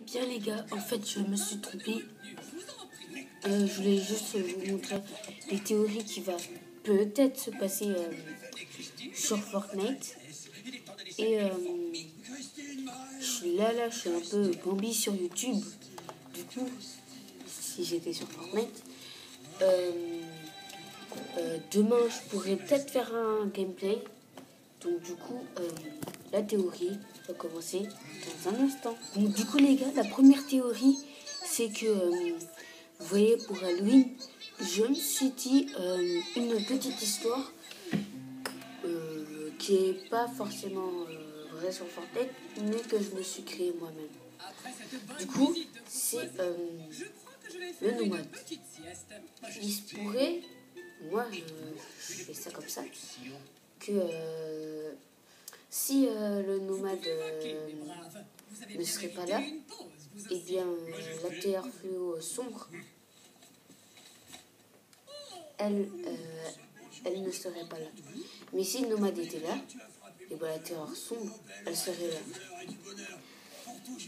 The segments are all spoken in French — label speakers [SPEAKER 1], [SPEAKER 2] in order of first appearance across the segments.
[SPEAKER 1] bien les gars, en fait je me suis trompée. Je voulais juste vous montrer les théories qui va peut-être se passer sur Fortnite. Et je suis là, je suis un peu Bambi sur YouTube. Du coup, si j'étais sur Fortnite, demain je pourrais peut-être faire un gameplay. Donc du coup, la théorie va commencer dans un instant. Donc du coup les gars, la première théorie, c'est que, vous voyez, pour Halloween, je me suis dit une petite histoire qui est pas forcément vraie sur Fortnite, mais que je me suis créée moi-même. Du coup, c'est le nomade. Il se pourrait, moi je fais ça comme ça, que si le nomade ne serait pas là, eh bien la terre fluo sombre, elle ne serait pas là. Mais si le nomade était là, et bien la terreur sombre, elle serait là.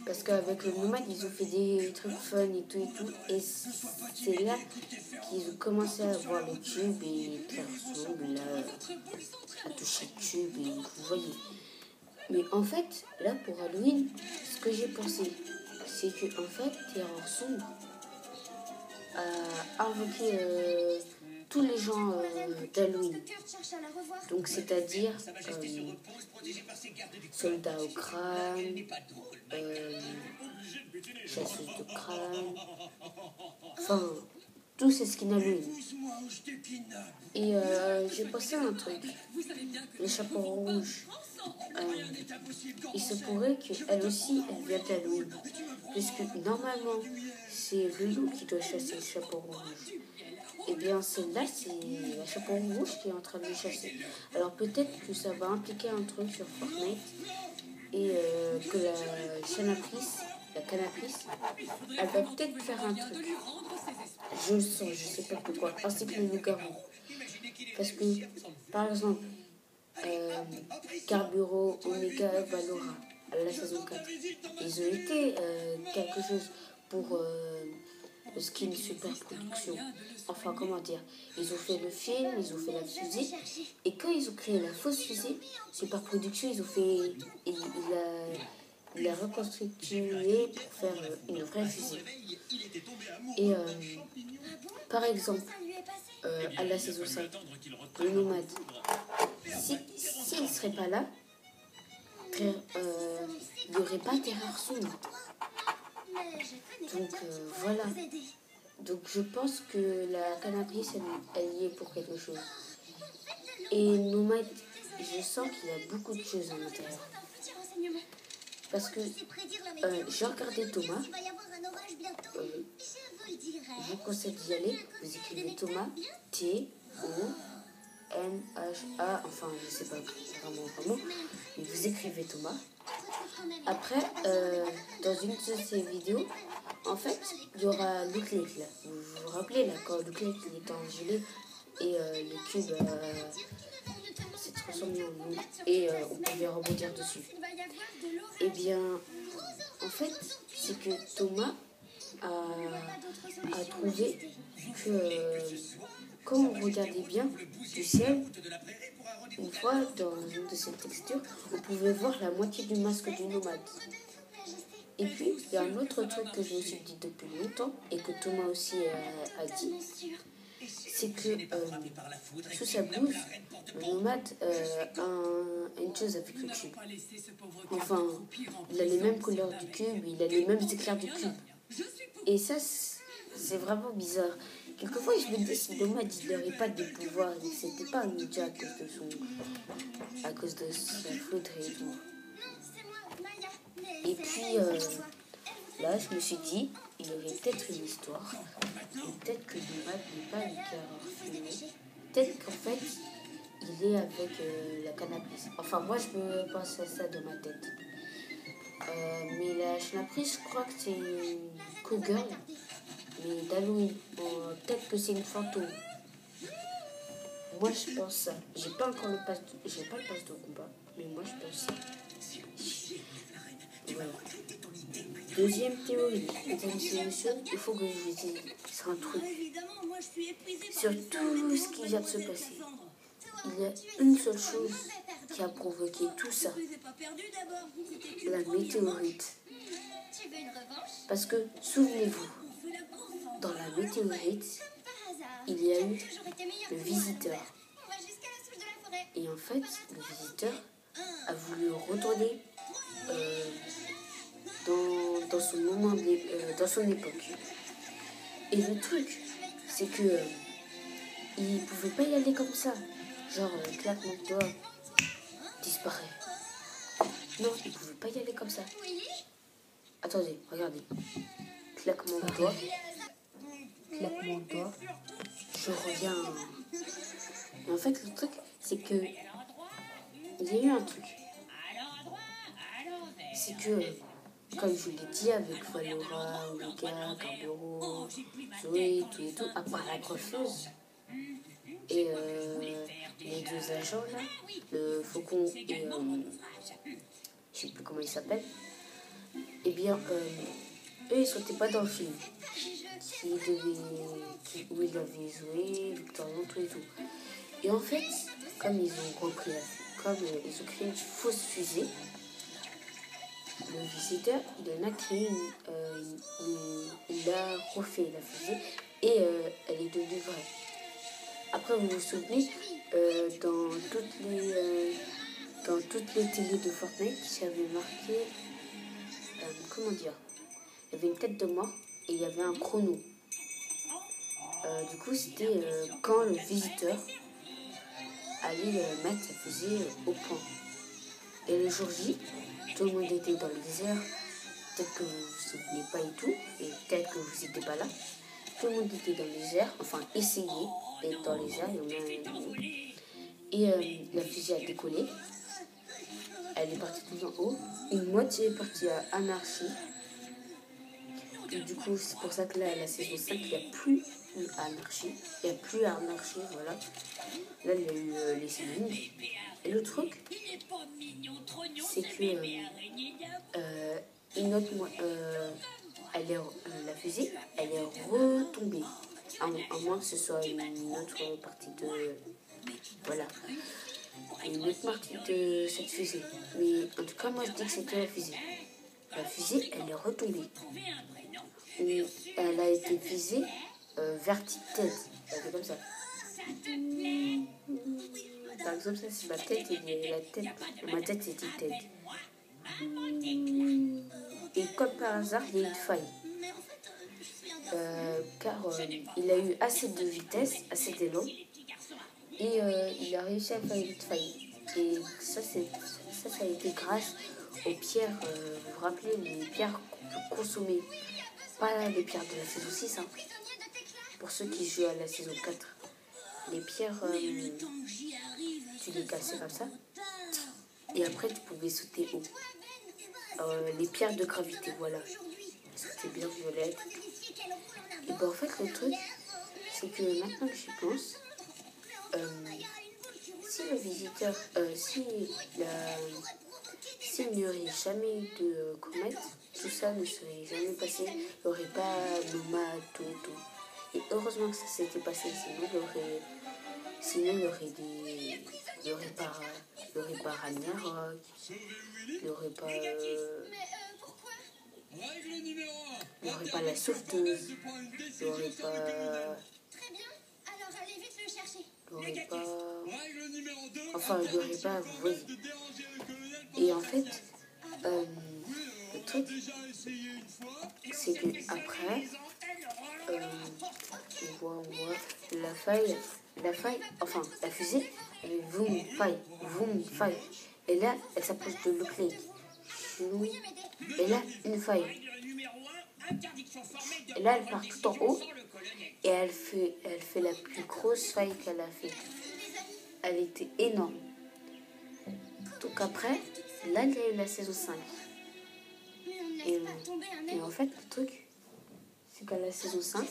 [SPEAKER 1] Parce qu'avec le nomade, ils ont fait des trucs fun et tout. Et c'est là qu'ils ont commencé à voir les tubes et terreur sombre, là, à toucher le tube, et vous voyez. Mais en fait, là pour Halloween, ce que j'ai pensé, c'est que en fait, Terreur Sombre a invoqué tous les gens d'Halloween. Donc c'est-à-dire soldats au crâne, chasseuse de crâne, enfin tous ces skins Halloween. Et j'ai pensé à un truc, les chapeaux rouges. Il se pourrait qu'elle aussi, elle vienne d'Halloween. Puisque normalement, c'est le loup qui doit chasser le chapeau rouge. Et bien celle-là, c'est la chapeau rouge qui est en train de le chasser. Alors peut-être que ça va impliquer un truc sur Fortnite. Et que la canatrice, elle va peut-être faire un truc. Je le sens, je sais pas pourquoi. Ainsi que le loup-garou. Parce que, par exemple, Carburo, Omega, Valora, à la saison 4. Ils ont été quelque chose pour le skin super production. Enfin, comment dire, ils ont fait le film, ils ont fait la fusée. Et quand ils ont créé la fausse fusée, super production, ils ont fait. Il a reconstitué pour faire une vraie fusée. Et par exemple, à la saison 5, le nomade, s'il ne serait pas là, il n'y aurait pas Terreur Sombre. Donc voilà. Donc je pense que la canatrice, elle y est pour quelque chose. Et nomade, je sens qu'il y a beaucoup de choses à l'intérieur. Parce que j'ai regardé Thomas. Je vous conseille d'y aller. Vous écrivez Thomas, T-O-M-H-A, enfin je sais pas vraiment, mais vous écrivez Thomas. Après, dans une de ces vidéos, en fait, il y aura Luke là. Vous vous rappelez là, quand Luke il était en gilet et le cube s'est transformé en loup et on pouvait rebondir dessus. Eh bien, en fait, c'est que Thomas a trouvé que quand on regardait bien du ciel, une fois dans une de ces textures, on pouvait voir la moitié du masque du nomade. Et puis, il y a un autre truc que je me suis dit depuis longtemps et que Thomas aussi a dit, c'est que sous sa blouse, le nomade a une chose avec le cube. Enfin, il a les mêmes couleurs du cube, il a les mêmes éclairs du cube. Et ça, c'est vraiment bizarre. Quelquefois, je me dis, si le nomade il n'aurait pas de pouvoir, c'était pas un ninja à cause de sa foudre et tout. Et puis, là, je me suis dit, il y aurait peut-être une histoire. Et peut-être que le nomade n'est pas une terreur fumée. Peut-être qu'en fait, il est avec la canaprice. Enfin, moi, je me pense à ça dans ma tête. Mais la canaprice, je crois que c'est une cougar, mais d'Halloween. Peut-être que c'est une fantôme. Moi, je pense ça. J'ai pas encore le pass de combat, mais moi, je pense ça. Voilà. Deuxième théorie, mesdames et messieurs, il faut que je vous dise un truc. Sur tout ce qui vient de se passer, il y a une seule chose qui a provoqué tout ça. La météorite. Parce que, souvenez-vous, dans la météorite, il y a eu le visiteur. Et en fait, le visiteur a voulu retourner dans son moment, dans son époque. Et le truc, c'est que il pouvait pas y aller comme ça. Genre, claquement de doigts, disparaît. Non, il pouvait pas y aller comme ça. Attendez, regardez. Claquement de doigts. Claquement de doigts. Je reviens. Et en fait, le truc, c'est que il y a eu un truc. C'est que, comme je l'ai dit avec Valora, Omega, Carburo, Zoé, tout et tout, à part la coiffeuse et les deux agents là, le faucon et je sais plus comment il s'appelle, eh bien, eux ils sautaient pas dans le film. Où il avait joué, Victorian, tout et tout. Et en fait, comme ils ont repris ils ont créé une fausse fusée, le visiteur, il en a créé il a refait la fusée et elle est devenue vraie. Après, vous vous souvenez, dans toutes les télés de Fortnite, j'avais marqué, comment dire, il y avait une tête de mort et il y avait un chrono. Du coup, c'était quand le visiteur allait mettre sa fusée au point. Et le jour J, tout le monde était dans le désert. Peut-être que vous ne vous souvenez pas et tout, et peut-être que vous n'étiez pas là. Tout le monde était dans le désert, enfin essayait d'être dans les airs, et la fusée a décollé. Elle est partie tout en haut. Une moitié est partie à Anarchie. Et du coup, c'est pour ça que là, la saison 5, il n'y a plus Anarchie. Il n'y a plus Anarchie, voilà. Là, il y a eu les Céline. Et le truc, c'est que une autre la fusée, elle est retombée. À moins que ce soit une autre partie de... Voilà. Une autre partie de cette fusée. Mais en tout cas, moi, je dis que c'était la fusée. La fusée, elle est retombée. Elle a été visée verticale. C'est comme ça. Par exemple, ça c'est ma tête et ma tête c'est une tête. Et comme par hasard, il y a une faille. Car il a eu assez de vitesse, assez d'élan, et il a réussi à faire une faille. Et ça a été grâce aux pierres, vous vous rappelez, les pierres qu'on peut consommer. Pas les pierres de la saison 6, hein. Pour ceux qui jouent à la saison 4. Les pierres, tu les cassais comme ça. Et après, tu pouvais sauter haut. Les pierres de gravité, voilà. C'était bien violette. Et ben en fait, le truc, c'est que maintenant que j'y pense, si le visiteur, s'il n'y aurait jamais eu de comète, tout ça ne serait jamais passé. Il n'y aurait pas nomade, tout et tout. Et heureusement que ça s'était passé, sinon il y aurait pas Ragnarok, il n'y aurait pas la sauveteuse, il n'y aurait pas... Enfin, il n'y aurait pas, vous voyez. Et en fait, le truc, c'est que après, on voit la faille, enfin, la fusée, elle est vroom, faille. Et là, elle s'approche de l'autre lake. Et là, une faille. Et là, elle part tout en haut et elle fait la plus grosse faille qu'elle a fait. Elle était énorme. Donc après, là, il y a eu la saison 5. Et en fait, le truc, c'est qu'à la saison 5,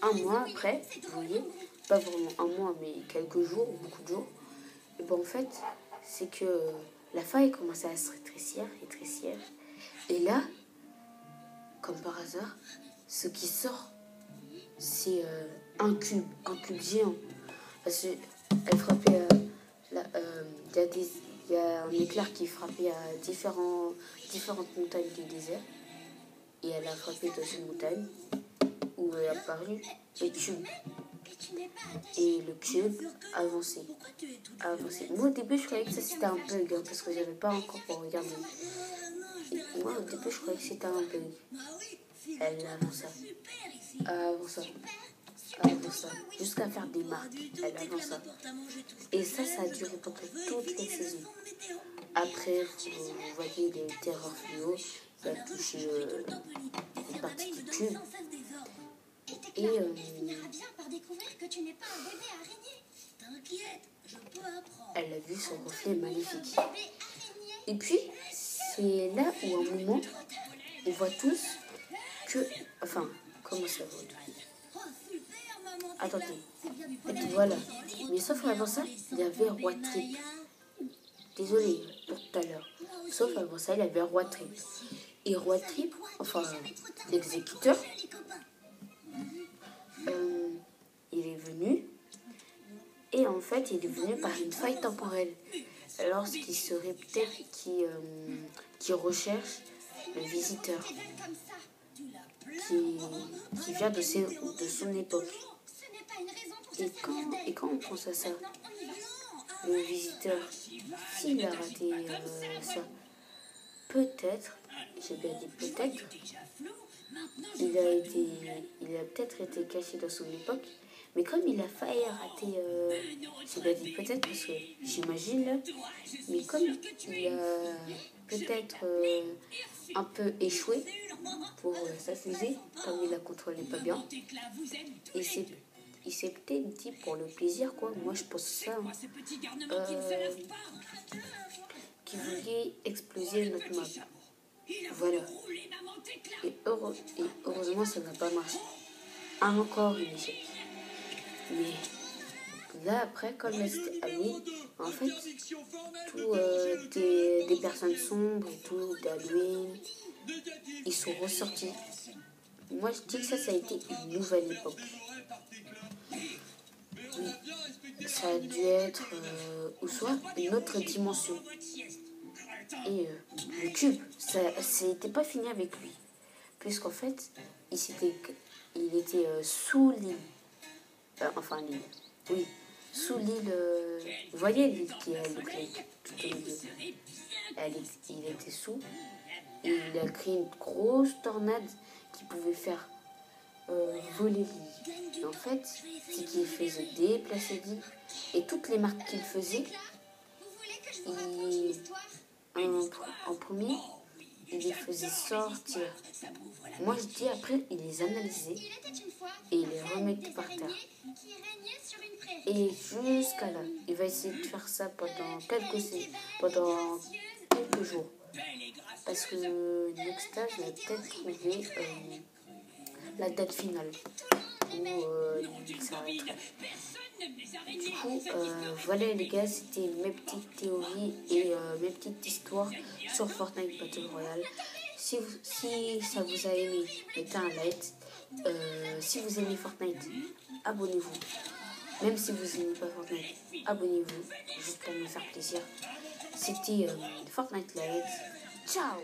[SPEAKER 1] un mois après, vous voyez, pas vraiment un mois, mais quelques jours, beaucoup de jours, et ben en fait, c'est que la faille commençait à se rétrécir. Et là, comme par hasard, ce qui sort, c'est un cube géant. Parce qu'elle frappait, il y a un éclair qui frappait à différentes montagnes du désert. Et elle a frappé dans une montagne où est apparu le cube. Et le cube avançait. Moi, au début, je croyais que ça c'était un bug, hein, parce que j'avais pas encore pour regarder. Et moi, au début, je croyais que c'était un bug. Elle avança, jusqu'à faire des marques. Elle avança. Et ça a duré pendant toutes les saisons. Après, vous voyez les terreurs fluo, ça a touché une partie du cube. Et elle a vu son reflet magnifique. Et puis, c'est là où à un moment, on voit tous que... Enfin, comment ça va? Attendez. Et puis voilà. Mais sauf qu'avant ça, il y avait Roi Trip. Désolé pour tout à l'heure. Sauf avant ça, il y avait Roi Trip. Et Roi Trip, enfin, l'exécuteur, il est venu. Et en fait, il est venu par une faille temporelle. Lorsqu'il serait peut-être qui recherche le visiteur qui vient de son époque. Et quand on pense à ça, le visiteur, s'il a raté ça, peut-être, j'ai bien dit peut-être, il a peut-être été caché dans son époque, mais comme il a failli rater, j'ai bien dit peut-être parce que j'imagine là, mais comme il a peut-être un peu échoué pour sa fusée, comme il la contrôlait pas bien, et il s'est peut-être dit pour le plaisir, quoi. Moi je pense ça, qu'il voulait exploser notre map. Voilà. Et heureusement, ça n'a pas marché. Encore une échec. Mais là, après, comme c'était Halloween, en fait, tout des personnes sombres et tout, d'Halloween, ils sont ressortis. Moi, je dis que ça a été une nouvelle époque. Oui, ça a dû être, ou soit une autre dimension. Et le cube, ça n'était pas fini avec lui. Puisqu'en fait, il était sous l'île. Enfin, l'île. Oui, sous l'île. Vous voyez l'île qui est le Clay, tout au milieu. Il était sous. Et il a créé une grosse tornade qui pouvait faire voler l'île. En fait, c'est qu'il faisait déplacer l'île. Et toutes les marques qu'il faisait, en premier, il les faisait sortir. Moi, je dis après, il les analysait et il les remettait par terre. Et jusqu'à là, il va essayer de faire ça pendant quelques jours. Parce que Nexta, je vais peut-être trouver la date finale où il s'arrêterait. Du coup, voilà les gars, c'était mes petites théories et mes petites histoires sur Fortnite Battle Royale. Si ça vous a aimé, mettez un like. Si vous aimez Fortnite, abonnez-vous. Même si vous n'aimez pas Fortnite, abonnez-vous, juste pour me faire plaisir. C'était Fortnite Live. Ciao!